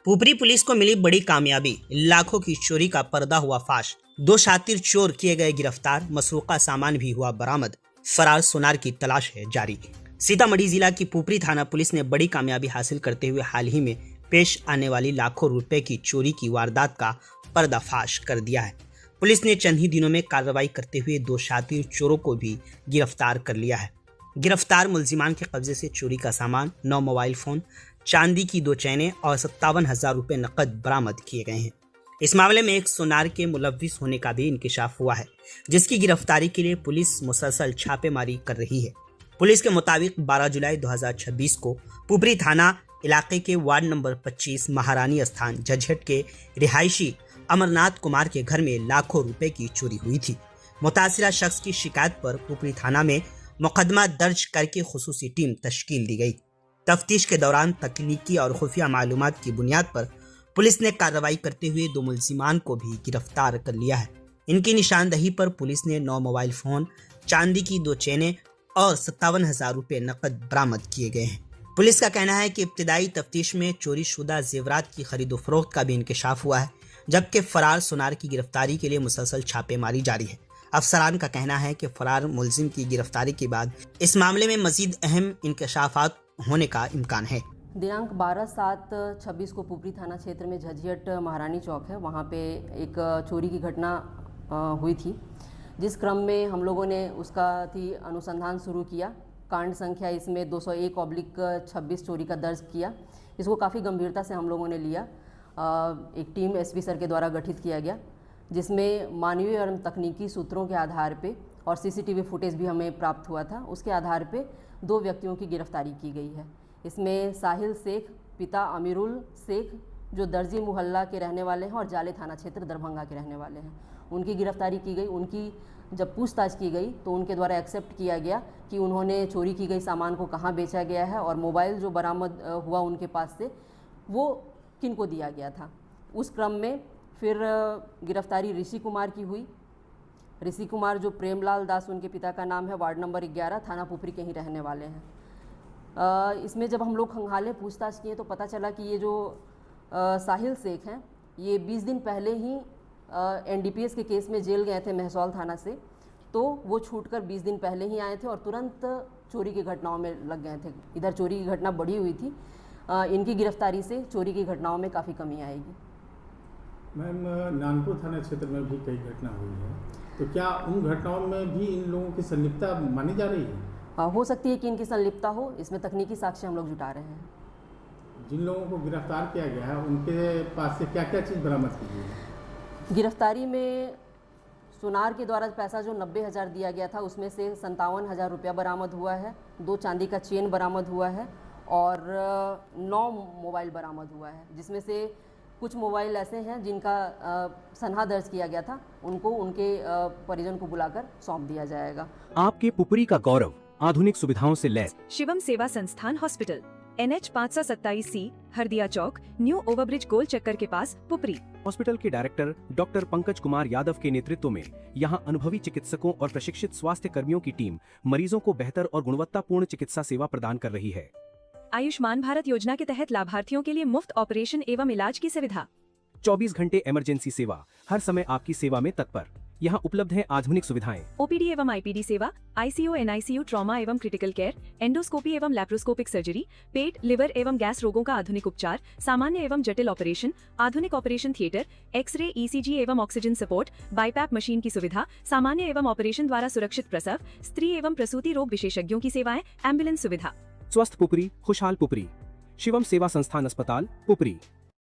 Pupri police को मिली बड़ी कामयाबी, लाखों की चोरी का पर्दा हुआ फाश। 2 शातिर चोर किए गए गिरफ्तार, मसरूका सामान भी हुआ बरामद। फरार सोनार की तलाश है जारी। सीतामढ़ी जिला की पुपरी थाना पुलिस ने बड़ी कामयाबी हासिल करते हुए हाल ही में पेश आने वाली लाखों रुपए की चोरी की वारदात का पर्दाफाश कर दिया है। पुलिस ने चंद ही दिनों में कार्रवाई करते हुए 2 शातिर चोरों को भी गिरफ्तार कर लिया है। गिरफ्तार मुलजिमान के कब्जे से चोरी का सामान, 9 मोबाइल फोन, चांदी की 2 चैनें और 57,000 रुपए नकद बरामद किए गए हैं। इस मामले में एक सोनार के मुलव्विस होने का भी इंकिशाफ हुआ है, जिसकी गिरफ्तारी के लिए पुलिस मुसलसल छापेमारी कर रही है। पुलिस के मुताबिक 12 जुलाई 2026 को पुपरी थाना इलाके के वार्ड नंबर 25 महारानी स्थान झज्जर के रिहायशी अमरनाथ कुमार के घर में लाखों रुपए की चोरी हुई थी। मुतासिरा शख्स की शिकायत पर पुपरी थाना में मुकदमा दर्ज करके खुसूसी टीम तश्कील दी गई। तफ्तीश के दौरान तकनीकी और खुफिया मालूमात की बुनियाद पर पुलिस ने कार्रवाई करते हुए 2 मुलजिमान को भी गिरफ्तार कर लिया है। इनकी निशानदही पर पुलिस ने 9 मोबाइल फोन, चांदी की 2 चेनें और 57,000 रुपए नकद बरामद किए गए हैं। पुलिस का कहना है कि इब्तिदाई तफ्तीश में चोरी शुदा जेवरात की खरीदो फरोख्त का भी इंकिशाफ हुआ है, जबकि फरार सोनार की गिरफ्तारी के लिए मुसलसल छापेमारी जारी है। अफसरान का कहना है कि फरार मुलजिम की गिरफ्तारी के बाद इस मामले में मजीद अहम इंकशाफात होने का इम्कान है। दिनांक 12/7/26 को पुपरी थाना क्षेत्र में झज्जियट महारानी चौक है, वहाँ पे एक चोरी की घटना हुई थी, जिस क्रम में हम लोगों ने उसका अनुसंधान शुरू किया। कांड संख्या इसमें 201/26 चोरी का दर्ज किया। इसको काफ़ी गंभीरता से हम लोगों ने लिया। एक टीम एसपी सर के द्वारा गठित किया गया, जिसमें मानवीय और तकनीकी सूत्रों के आधार पे और सीसीटीवी फुटेज भी हमें प्राप्त हुआ था। उसके आधार पे 2 व्यक्तियों की गिरफ्तारी की गई है। इसमें साहिल शेख पिता अमीरुल शेख, जो दर्जी मोहल्ला के रहने वाले हैं और जाले थाना क्षेत्र दरभंगा के रहने वाले हैं, उनकी गिरफ्तारी की गई। उनकी जब पूछताछ की गई तो उनके द्वारा एक्सेप्ट किया गया कि उन्होंने चोरी की गई सामान को कहाँ बेचा गया है और मोबाइल जो बरामद हुआ उनके पास से वो किन को दिया गया था। उस क्रम में फिर गिरफ्तारी ऋषि कुमार की हुई। ऋषि कुमार जो प्रेमलाल दास उनके पिता का नाम है, वार्ड नंबर 11 थाना पुपरी के ही रहने वाले हैं। इसमें जब हम लोग खंगाले पूछताछ किए तो पता चला कि ये जो साहिल शेख हैं, ये 20 दिन पहले ही एनडीपीएस के केस में जेल गए थे महसौल थाना से, तो वो छूटकर 20 दिन पहले ही आए थे और तुरंत चोरी की घटनाओं में लग गए थे। इधर चोरी की घटना बढ़ी हुई थी। इनकी गिरफ्तारी से चोरी की घटनाओं में काफ़ी कमी आएगी। मैम, नानपुर थाना क्षेत्र में भी कई घटना हुई है, तो क्या उन घटनाओं में भी इन लोगों की संलिप्तता मानी जा रही है? हो सकती है कि इनकी संलिप्तता हो। इसमें तकनीकी साक्ष्य हम लोग जुटा रहे हैं। जिन लोगों को गिरफ्तार किया गया है उनके पास से क्या क्या चीज़ बरामद की गई है? गिरफ्तारी में सोनार के द्वारा पैसा जो 90,000 दिया गया था, उसमें से 57,000 रुपया बरामद हुआ है। 2 चांदी का चेन बरामद हुआ है और 9 मोबाइल बरामद हुआ है, जिसमें से कुछ मोबाइल ऐसे हैं जिनका सनहा दर्ज किया गया था। उनको उनके परिजन को बुलाकर सौंप दिया जाएगा। आपके पुपरी का गौरव, आधुनिक सुविधाओं से लैस शिवम सेवा संस्थान हॉस्पिटल, NH 527C, हरदिया चौक, न्यू ओवरब्रिज गोल चक्कर के पास, पुपरी। हॉस्पिटल के डायरेक्टर डॉक्टर पंकज कुमार यादव के नेतृत्व में यहां अनुभवी चिकित्सकों और प्रशिक्षित स्वास्थ्य कर्मियों की टीम मरीजों को बेहतर और गुणवत्तापूर्ण चिकित्सा सेवा प्रदान कर रही है। आयुष्मान भारत योजना के तहत लाभार्थियों के लिए मुफ्त ऑपरेशन एवं इलाज की सुविधा। 24 घंटे इमरजेंसी सेवा, हर समय आपकी सेवा में तत्पर। यहाँ उपलब्ध है आधुनिक सुविधाएं। OPD एवं IPD सेवा, ICU NICU ट्रॉमा एवं क्रिटिकल केयर, एंडोस्कोपी एवं लैप्रोस्कोपिक सर्जरी, पेट, लिवर एवं गैस रोगों का आधुनिक उपचार, सामान्य एवं जटिल ऑपरेशन, आधुनिक ऑपरेशन थिएटर, एक्सरे, ECG एवं ऑक्सीजन सपोर्ट, बाईपैप मशीन की सुविधा, सामान्य एवं ऑपरेशन द्वारा सुरक्षित प्रसव, स्त्री एवं प्रसूति रोग विशेषज्ञों की सेवाएं, एम्बुलेंस सुविधा। स्वस्थ पुपरी, खुशहाल पुपरी। शिवम सेवा संस्थान अस्पताल, पुपरी।